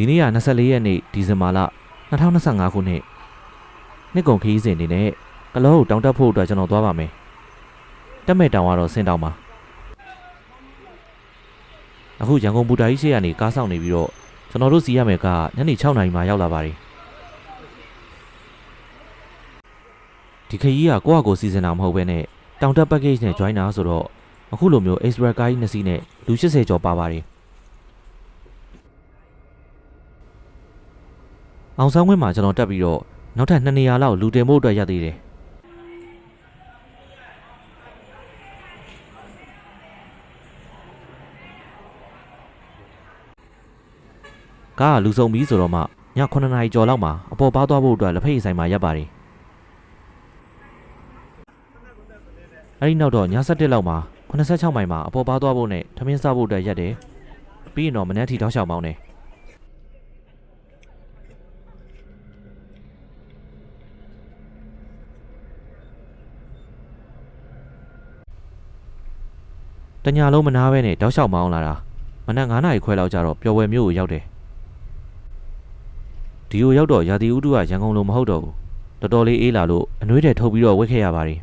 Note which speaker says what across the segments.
Speaker 1: ဒီနေ့က24ရက်နေ့ဒီဇင်ဘာလ2025ခုနှစ်နှစ်ကုန်ခရီးစဉ်အနေနဲ့ကလောကိုတောင်တက်ဖို့အတွက်ကျွန်တော်သွားပါမယ်တက်မဲ့တောင်ကတော့ဆင်းတောင်ပါအခုရန်ကုန်ဘူတာကြီးရှေ့ကနေကားဆောင်နေပြီးတော့ကျွန်တော်တို့စီးရမယ်ကညနေ6နာရီမှရောက်လာပါတယ်ဒီခရီးကကိုယ့်အကိုစီစဉ်တာမဟုတ်ဘဲနဲ့တောင်တက် package နဲ့ join တာဆိုတော့အခုလိုမျိုး express ကားကြီး2စီးနဲ့လူ80ကျော်ပါပါတယ်အောင်ဆောင်ခွင့်မှာကျွန်တော်တက်ပြီးတော့နောက်ထပ်2နေရာလောက်လူတင်ဖို့အတွက်ရသေးတယ်ကားကလူစုံပြီးဆိုတော့မှည9နာရီကျော်လောက်မှာအပေါ်ပါသွားဖို့အတွက်လက်ဖက်ရည်ဆိုင်မှာရပ်ပါတယ်အဲဒီနောက်တော့ည7လောက်မှာ86မိုင်မှာအပေါ်ပါသွားဖို့နဲ့ထမင်းစားဖို့အတွက်ရပ်တယ်ပြီးရင်တော့မနက်ထီတောက်လျှောက်မောင်းတယ်တညာလုံးမနာပဲနဲ့တောက်လျှောက်မောင်းလာတာမနက်9နာရီခွဲလောက်ကျတော့ပျော်ဝယ်မြို့ကိုရောက်တယ်ဒီကိုရောက်တော့ရာသီဥတုကရန်ကုန်လိုမဟုတ်တော့ဘူးတော်တော်လေးအေးလာလို့အနှွေးတွေထုတ်ပြီးတော့ဝတ်ခဲ့ရပါတယ်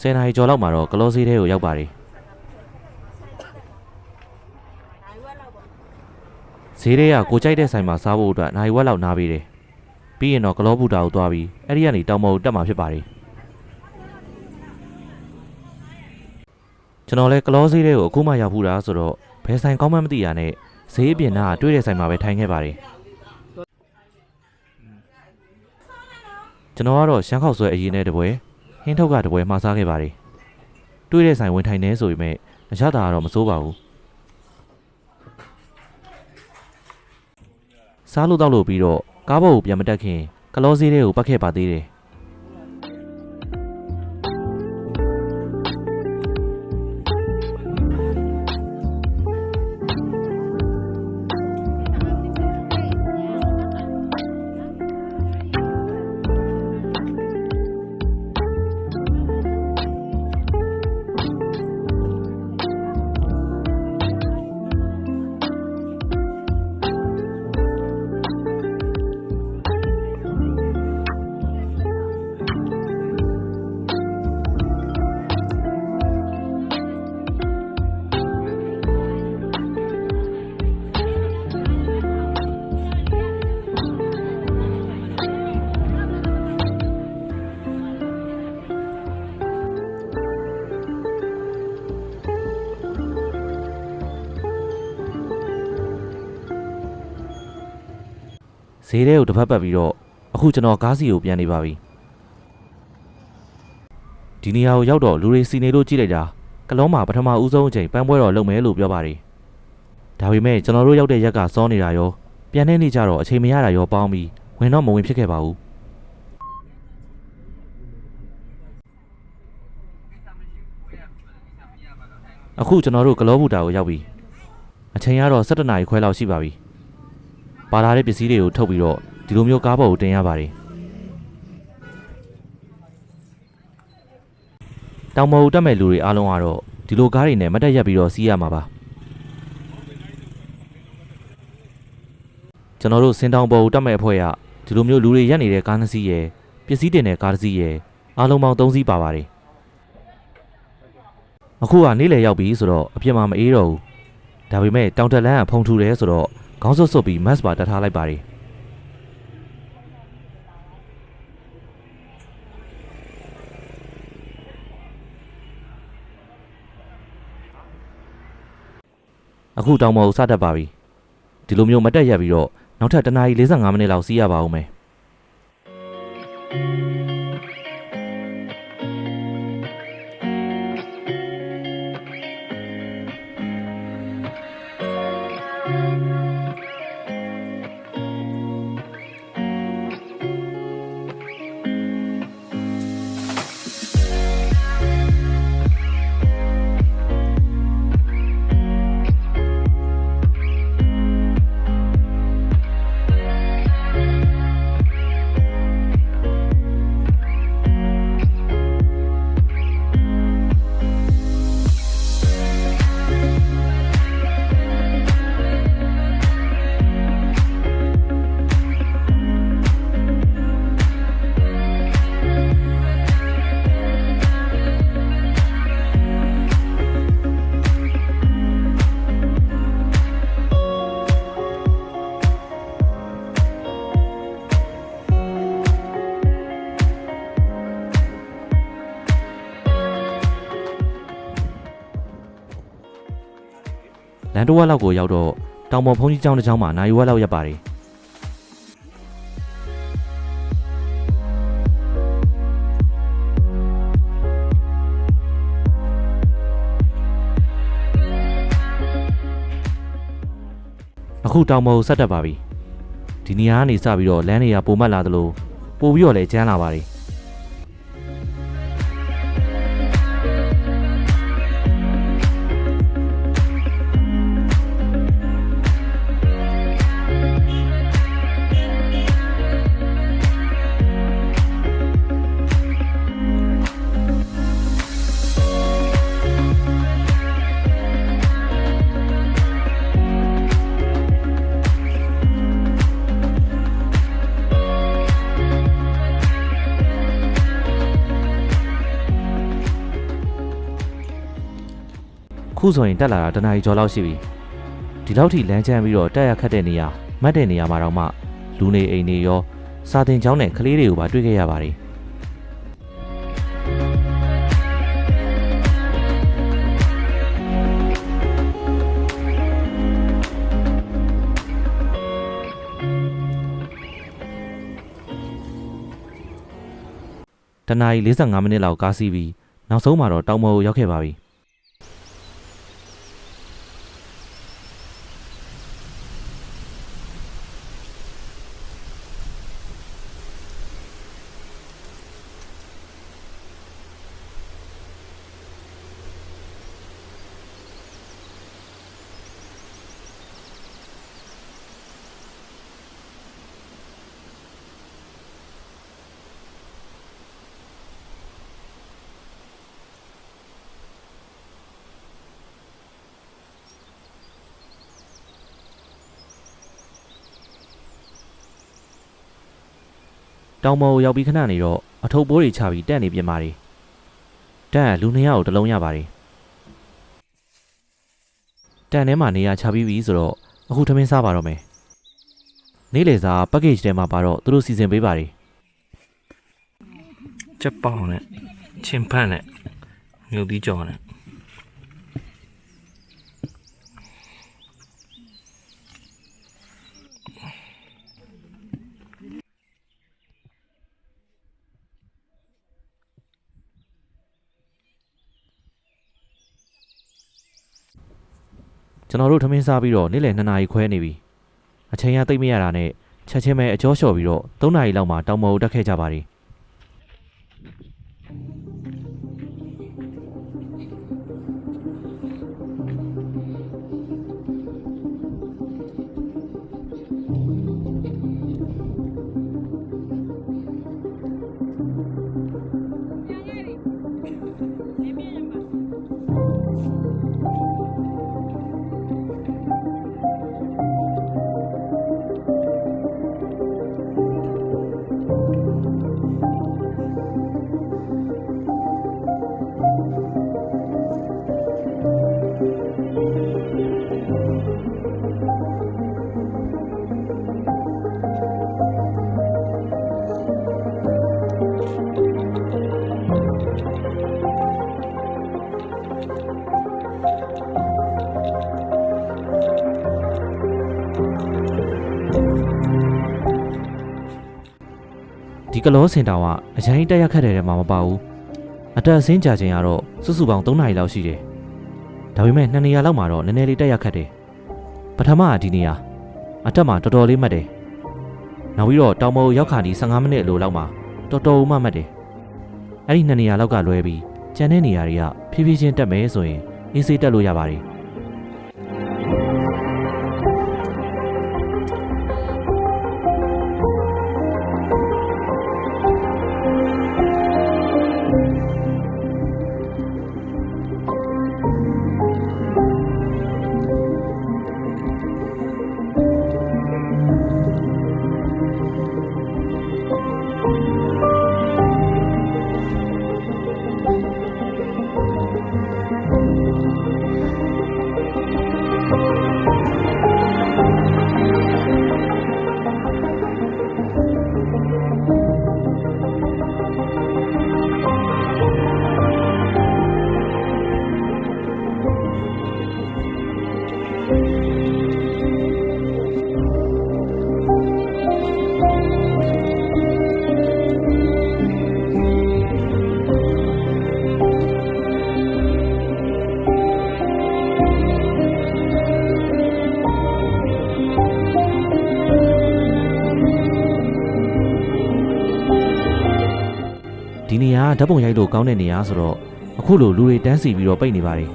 Speaker 1: 10နာရီကျော်လောက်မှာတော့ကလောဈေးထဲကိုရောက်ပါတယ်ဈေးထဲကကိုကြိုက်တဲ့ဆိုင်မှာစားဖို့အတွက်နိုင်ဝက်လောက်နားပေးတယ်ပြီးရင်တော့ကလောဘူတာကိုသွားပြီးအဲ့ဒီကနေတောင်ပေါ်ကိုတက်မှာဖြစ်ပါတယ်ကျွန်တော်လဲကလောဈေးထဲကိုအခုမှရောက်ဖူးတာဆိုတော့ဘယ်ဆိုင်ကောင်းမှမသိရနဲ့ဈေးအပြင်နားတွေ့တဲ့ဆိုင်မှာပဲထိုင်ခဲ့ပါတယ်ကျွန်တော်ကတော့ရှမ်းခေါက်ဆွဲအရင်နဲ့တပွဲဟင်းထုတ်ကတပွဲမှာစားခဲ့ပါတယ်တွေ့တဲ့ဆိုင်ဝင်ထိုင်နေဆိုပေမဲ့အရသာကတော့မစိုးပါဘူးစားလို့တောက်လို့ပြီးတော့ကားပေါ်ကိုပြန်မတက်ခင်ကလောဈေးထဲကိုပတ်ခဲ့ပါသေးတယ်ဈေးထဲကိုတစ်ဖက်ပတ်ပြီးတော့အခုကျွန်တော်ကားစီကိုပြန်နေပါပြီဒီနေရာကိုရောက်တော့လူတွေစီနေလို့ကြည့်လိုက်တာကလောမှာပထမဦးဆုံးအချိန်ပန်းပွဲတော်လုပ်မယ်လို့ပြောပါတယ်ဒါပေမဲ့ကျွန်တော်တို့ရောက်တဲ့ရက်ကစောနေတာရောပြန်နေနေကြတော့အချိန်မရတာရောပေါင်းပြီးဝင်တော့မဝင်ဖြစ်ခဲ့ပါဘူး အခုကျွန်တော်တို့ကလောဘူတာကိုရောက်ပြီအချိန်ကတော့17နာရီခွဲလောက်ရှိပါပြီပါလာတဲ့ပစ္စည်းတွေကိုထုတ်ပြီးတော့ဒီလိုမျိုးကားပေါ်ကိုတင်ရပါတယ်တောင်ပေါ်ကိုတက်မဲ့လူတွေအားလုံးကတော့ဒီလိုကားတွေနဲ့မတက်ရက်ပြီးတော့စီးရမှာပါကျွန်တော်တို့စင်တောင်ပေါ်ကိုတက်မဲ့အဖွဲ့ကဒီလိုမျိုးလူတွေရက်နေတဲ့ကားနှစ်စီးရယ်ပစ္စည်းတင်တဲ့ကားတစ်စီးရယ်အားလုံးပေါင်း3စီးပါပါတယ်အခုကနေ့လယ်ရောက်ပြီဆိုတော့အပြစ်မှမအေးတော့ဘူးဒါပေမဲ့တောင်တက်လန်းကဖုံထူတယ်ဆိုတော့ခေါင်းစွပ်စွပ်ပြီး mask ပါတက်ထားလိုက်ပါတယ်အခုတောင်ပေါ်ကိုစတက်ပါပြီဒီလိုမျိုးမတက်ရက်ပြီးတော့နောက်ထပ်1နာရီ45မိနစ်လောက်စီးရပါဦးမယ်လန်တိုဝက်လောက်ကိုရောက်တော့တောင်ပေါ်ဖုန်ကြီးကျောင်းတစ်ကျောင်းမှာနိုင်ဝက်လောက်ရပ်ပါတယ်အခုတောင်ပေါ်ကိုဆက်တက်ပါပြီဒီနေရာကနေစပြီးတော့လမ်းတွေကပုံမှန်လာသလိုပို့ပြီးတော့လည်းကျန်းလာပါတယ်ခုဆိုရင်တက်လာတာတနားရီကျော်လောက်ရှိပြီဒီလောက်ထိလမ်းကျမ်းပြီးတော့တက်ရခတ်တဲ့နေရာမတ်တဲ့နေရာမှာတော့မှလူနေအိမ်တွေရောစာသင်ကျောင်းနဲ့ကလေးတွေကိုပါတွေ့ခဲ့ရပါတယ်တနားရီ45မိနစ်လောက်ကားစီးပြီးနောက်ဆုံးမှာတော့တောင်ပေါ်ကိုရောက်ခဲ့ပါပြီတောင်ပေါ်ကိုရောက်ပြီးခဏနေတော့အထုပ်ပိုးတွေချပြီးတက်နေပြင်ပါတယ်တက်လူ2ယောက်ကိုတလုံးရပါတယ်တက်ထဲမှာနေရာချပြီးပြီဆိုတော့အခုထမင်းစားပါတော့မယ်နေ့လယ်စာ package ထဲမှာပါတော့သူတို့စီစဉ်ပေးပါတယ်ချက်ပေါင်းနဲ့ချင်းဖန့်နဲ့မြို့သီးကြော်နဲ့ကျွန်တော်တို့ထမင်းစားပြီးတော့နေ့လယ်2နာရီခွဲနေပြီအချိန်ရသိမ့်မရတာနဲ့ချက်ချင်းပဲအကျော်လျှော်ပြီးတော့3နာရီလောက်မှတောင်ပေါ်ကိုတက်ခဲ့ကြပါတယ် ကလောစင်တောင်ကအရင်တက်ရက်ခတ်တဲ့ထဲမှာမပါဘူးအတက်အစင်းကြာချိန်ကတော့စုစုပေါင်း3နာရီလောက်ရှိတယ်ဒါပေမဲ့2နေရာလောက်မှာတော့နည်းနည်းလေးတက်ရက်ခတ်တယ်ပထမကဒီနေရာအတက်မှာတော်တော်လေးမှတ်တယ်နောက်ပြီးတော့တောင်ပေါ်ရောက်ခါဒီ15မိနစ်အလိုလောက်မှာတော်တော်မှမှတ်တယ်အဲ့ဒီ2နေရာလောက်ကလွဲပြီးကျန်တဲ့နေရာတွေကဖြည်းဖြည်းချင်းတက်မယ်ဆိုရင်အေးဆေးတက်လို့ရပါတယ်ဒီနေရာဓာတ်ပုံရိုက်လို့ကောင်းတဲ့နေရာဆိုတော့အခုလိုလူတွေတန်းစီပြီးတော့ပိတ်နေပါတယ်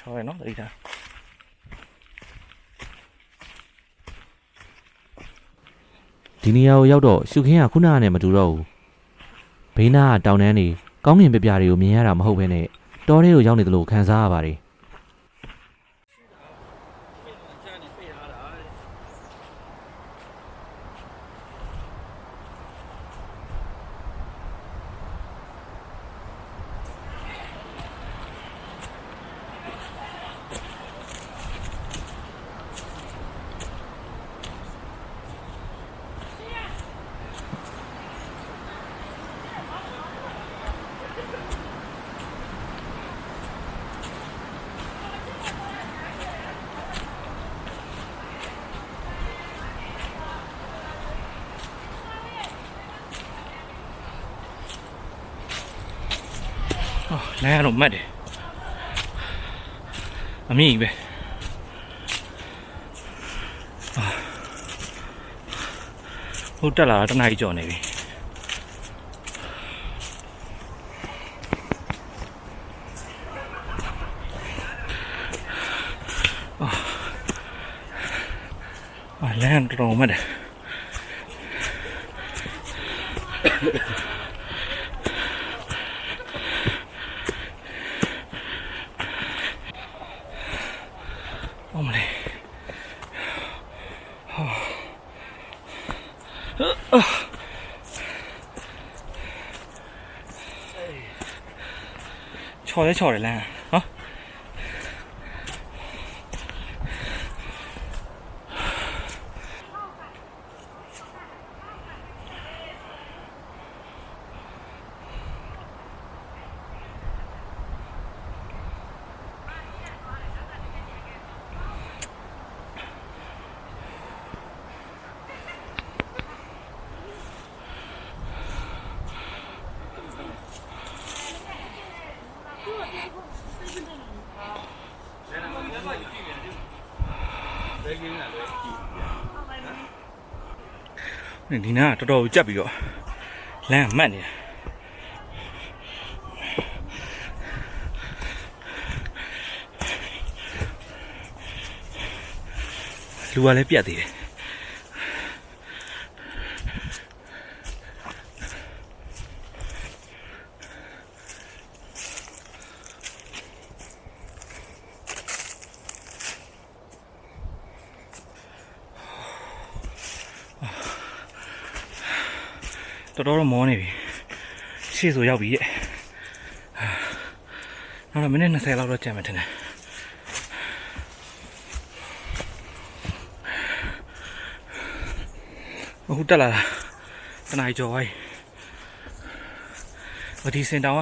Speaker 1: ချောရနော်တိတ်တာဒီနေရာကိုရောက်တော့ရှုခင်းကခုနကနဲ့မတူတော့ဘူးဘေးနားကတောင်တန်းတွေကောင်းကင်ပြပြတွေကိုမြင်ရတာမဟုတ်ဘဲနဲ့တောထဲကိုရောက်နေသလိုခံစားရပါတယ်လမ်းကတော့မှတ်တယ်အမြင့်ပဲဟုတ်တက်လာတာတစ်နာရီကျော်နေပြီလမ်းတော်မှတ်တယ်ချော်တယ်လမ်းဟော
Speaker 2: ဒီနားတော်တော်ကြက်ပြီးတော့လမ်းမှတ်နေတာလူကလည်းပြတ်သေးတယ်တော်တော်မောနေပြီရှေ့ဆိုရောက်ပြီရဲ့နောက်တော့မိနစ်20လောက်တော့ကြာမှထင်တယ်အခုတက်လာတာတနားကျော်ဝိုင်းဝတီစင်တောင်က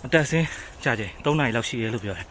Speaker 2: အတက်စင်းကြာချိန်3နာရီလောက်ရှိတယ်လို့ပြောတယ်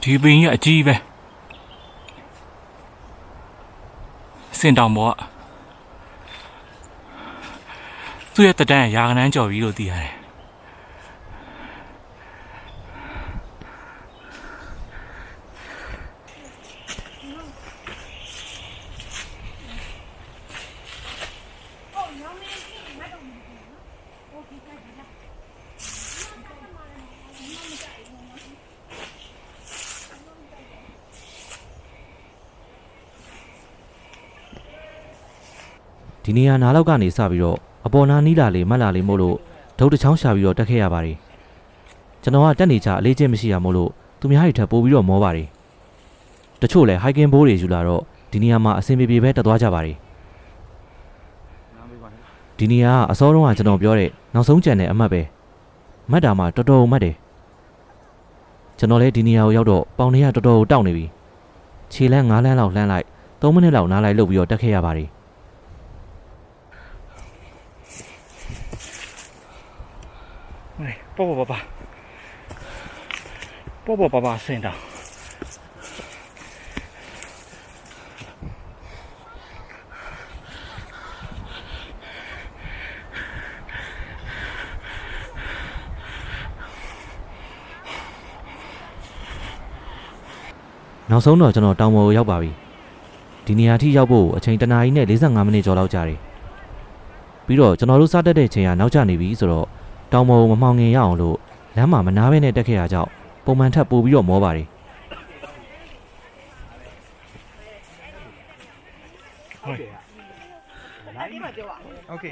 Speaker 2: ဒီပင်ကြီးအကြီးပဲစင်တောင်ပေါ်ကသူ့ရဲ့တတန်းရာခဏန်းကြော်ပြီးလို့သိရတယ်
Speaker 1: ဒီနေရာနားလောက်ကနေစပြီးတော့အပေါ်နားနီးလာလေမတ်လာလေမို့လို့ဒုတ်တစ်ချောင်းရှာပြီးတော့တက်ခဲ့ရပါတယ်ကျွန်တော်ကတက်နေချအလေးချင်းမရှိရမို့လို့သူများတွေထပ်ပိုးပြီးတော့မောပါတယ်တချို့လဲ hiking ဘိုးတွေယူလာတော့ဒီနေရာမှာအဆင်ပြေပြေပဲတက်သွားကြပါတယ်ဒီနေရာကအစောတုန်းကကျွန်တော်ပြောတဲ့နောက်ဆုံးကြံတဲ့အမှတ်ပဲမှတ်တာမှတော်တော်မှတ်တယ်ကျွန်တော်လည်းဒီနေရာကိုရောက်တော့ပေါင်တွေကတော်တော်တောက်နေပြီခြေလမ်း9လမ်းလောက်လှမ်းလိုက်3မိနစ်လောက်နားလိုက်လုပ်ပြီးတော့တက်ခဲ့ရပါတယ်
Speaker 2: ပေါ့ပါစင်တောင်
Speaker 1: နောက်ဆုံးတော့ကျွန်တော်တောင်ပေါ်ကိုရောက်ပါပြီဒီနေရာထိရောက်ဖို့အချိန်1နာရီနဲ့45မိနစ်ကျော်လောက်ကြာတယ်ပြီးတော့ကျွန်တော်တို့စတက်တဲ့ချိန်ကနောက်ကျနေပြီဆိုတော့တောင်ပေါ်ကိုမမှောင်ငင်ရအောင်လို့လမ်းမှာမနားဘဲနဲ့တက်ခဲ့ရကြောင်းပုံမှန်ထပ်ပို့ပြီးတော့မောပါတယ်
Speaker 2: โอเค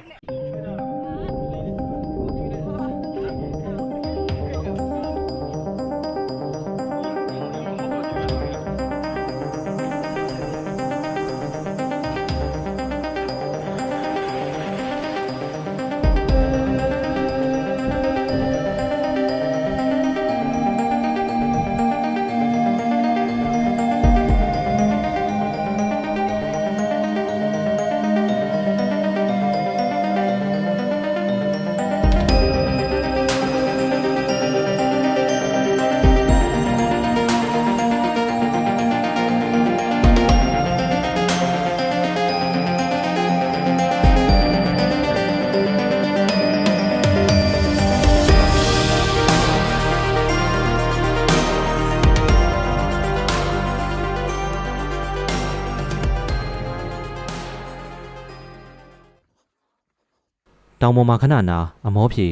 Speaker 1: တောင်ပေါ်မှာခဏနာအမောဖြေ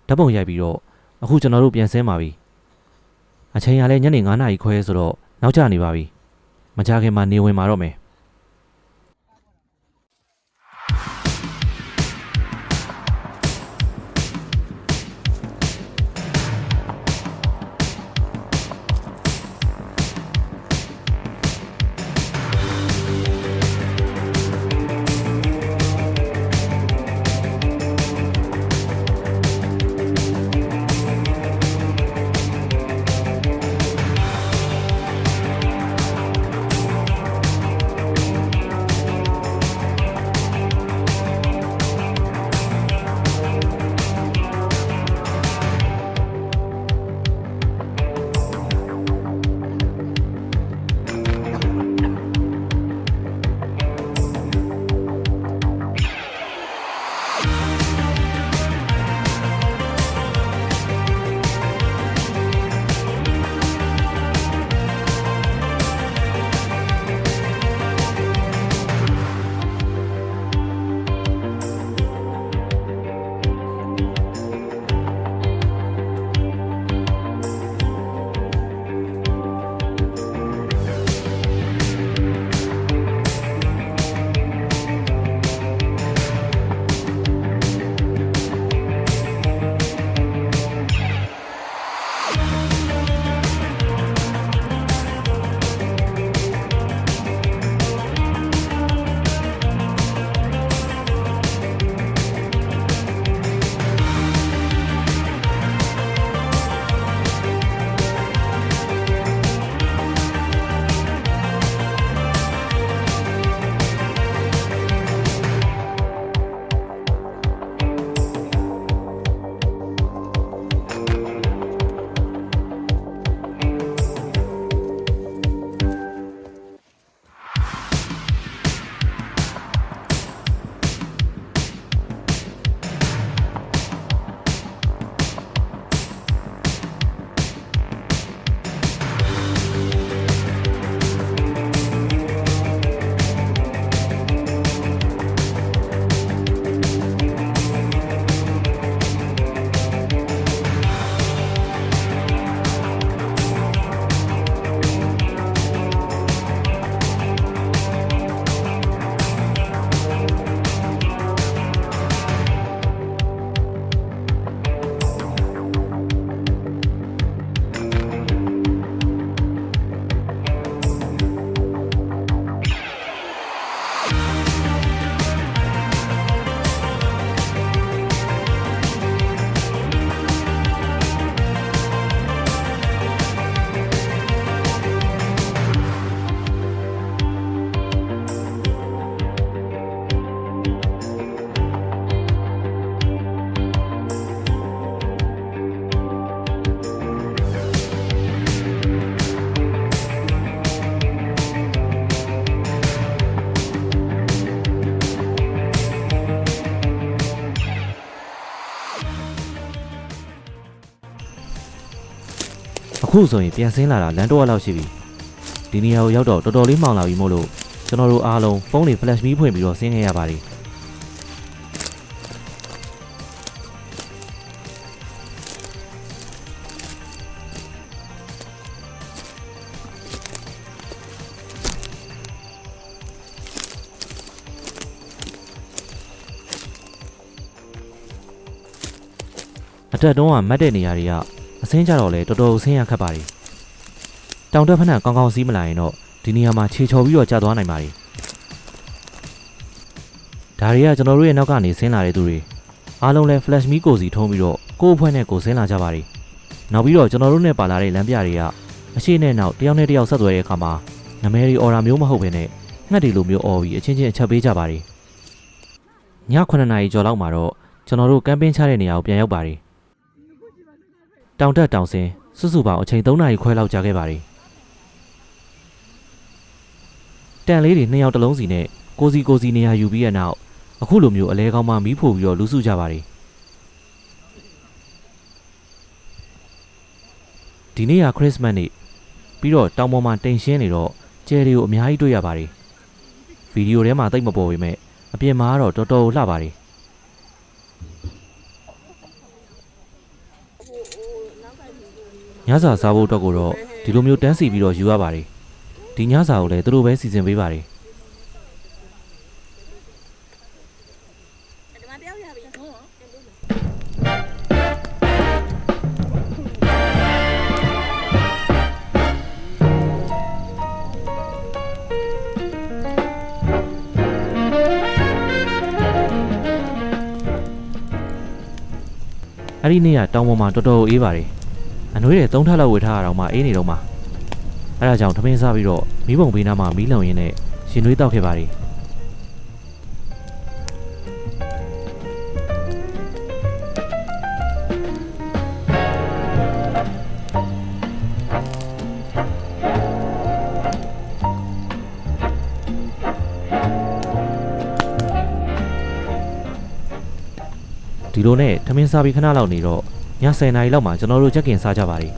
Speaker 1: ဓာတ်ပုံရိုက်ပြီးတော့အခုကျွန်တော်တို့ပြန်ဆင်းပါပြီအချိန်ကလည်းညနေ9နာရီခွဲဆိုတော့နောက်ကျနေပါပြီမကြခင်မှာနေဝင်มาတော့မယ် အခုဆိုရင်ပြန်ဆင်းလာတာလမ်းတော့လောက်ရှိပြီဒီနေရာကိုရောက်တော့တော်တော်လေးမှောင်လာပြီမို့လို့ကျွန်တော်တို့အားလုံးဖုန်းတွေ flash မီးဖွင့်ပြီးတော့ဆင်းခဲ့ရပါတယ်အတက်တုံးကမတ်တဲ့နေရာတွေကအဆင်းကြတော့လဲတော်တော်ဆင်းရခက်ပါတယ်တောင်တက်ဖက်နှံကောင်းကောင်းစီးမလာရင်တော့ဒီနေရာမှာခြေချော်ပြီးတော့ကျသွားနိုင်ပါတယ်ဒါတွေကကျွန်တော်တို့ရဲ့နောက်ကနေဆင်းလာတဲ့သူတွေအားလုံးလဲ flash မီးကိုစီထုံးပြီးတော့ကိုယ့်အဖွဲ့နဲ့ကိုယ်ဆင်းလာကြပါတယ်နောက်ပြီးတော့ကျွန်တော်တို့နဲ့ပါလာတဲ့လမ်းပြတွေကအရှိနဲ့နောက်တယောက်နဲ့တယောက်ဆက်သွယ်တဲ့အခါမှာနမဲတွေအော်ရာမျိုးမဟုတ်ဘဲနဲ့ငှက်တွေလိုမျိုးအော်ပြီးအချင်းချင်းအချက်ပေးကြပါတယ်ည9 နာရီကျော်လောက်မှာတော့ကျွန်တော်တို့ကမ်ပင်းချတဲ့နေရာကိုပြန်ရောက်ပါတယ်တောင်တက်တောင်ဆင်းစုစုပေါင်းအချိန်3 နာရီခွဲလောက်ကြာခဲ့ပါတယ်တန်လေးတွေ2ယောက်တစ်လုံးစီနဲ့ကိုစီနေရာယူပြီးတဲ့နောက်အခုလိုမျိုးအလဲကောင်းမှမီးဖို့ပြီးတော့လူစုကြပါတယ်ဒီနေ့ကခရစ်စမတ်နေ့ပြီးတော့တောင်ပေါ်မှာတိမ်ရှင်းနေတော့ကျယ်တွေကိုအများကြီးတွေ့ရပါတယ်ဗီဒီယိုထဲမှာသိပ်မပေါ်ပေမဲ့အပြင်မှာတော့တော်တော်လှပါတယ်ညစာစားဖို့အတွက်ကိုတော့ဒီလိုမျိုးတန်းစီပြီးတော့ယူရပါတယ်ဒီညစာကိုလည်းသူတို့ပဲစီစဉ်ပေးပါတယ်အဲ့ဒီနေ့ကတောင်ပေါ်မှာတော်တော်အေးပါတယ်အနှွေးတွေ3ထပ်လောက်ဝေထားရအောင်မှအေးနေတော့မှအဲ့ဒါကြောင့်ထမင်းစားပြီးတော့မီးပုံပေးနားမှာမီးလုံရင်းနဲ့ရှင်နွေးတောက်ခဲ့ပါတယ်ဒီလိုနဲ့ထမင်းစားပြီးခဏလောက်နေတော့ည10 နာရီလောက်မှာကျွန်တော်တို့ချက်ကင်စားကြပါတယ်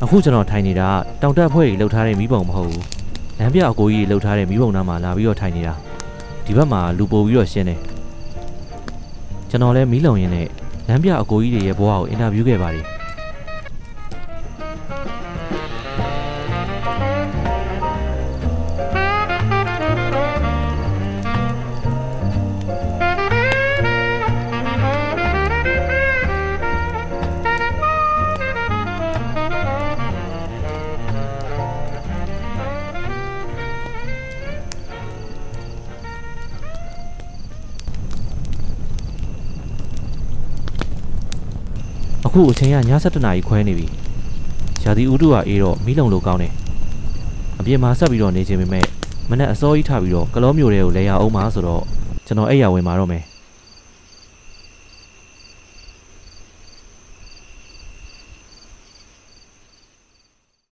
Speaker 1: အခုကျွန်တော်ထိုင်နေတာတောင်တက်ဖွဲ့ကြီးလှုပ်ထားတဲ့မီးပုံမဟုတ်ဘူးလမ်းပြအကိုကြီးလှုပ်ထားတဲ့မီးပုံနားမှာလာပြီးတော့ထိုင်နေတာဒီဘက်မှာလူပို့ပြီးတော့ရှင်းတယ်ကျွန်တော်လည်းမီးလုံရင်းနဲ့လမ်းပြအကိုကြီးတွေရဲ့ဘဝကိုအင်တာဗျူးခဲ့ပါတယ်အခုအချိန်ကည7 နာရီခွဲနေပြီရာသီဥတုကအေးတော့မီးလုံလို့ကောင်းတယ်အပြင်မှာဆက်ပြီးတော့နေခြင်းပေမဲ့မနေ့အစောကြီးထပြီးတော့ကလောမျိုးတွေကိုလဲရအောင်ပါဆိုတော့ကျွန်တော်အဲ့ရဝင်มาတော့မယ်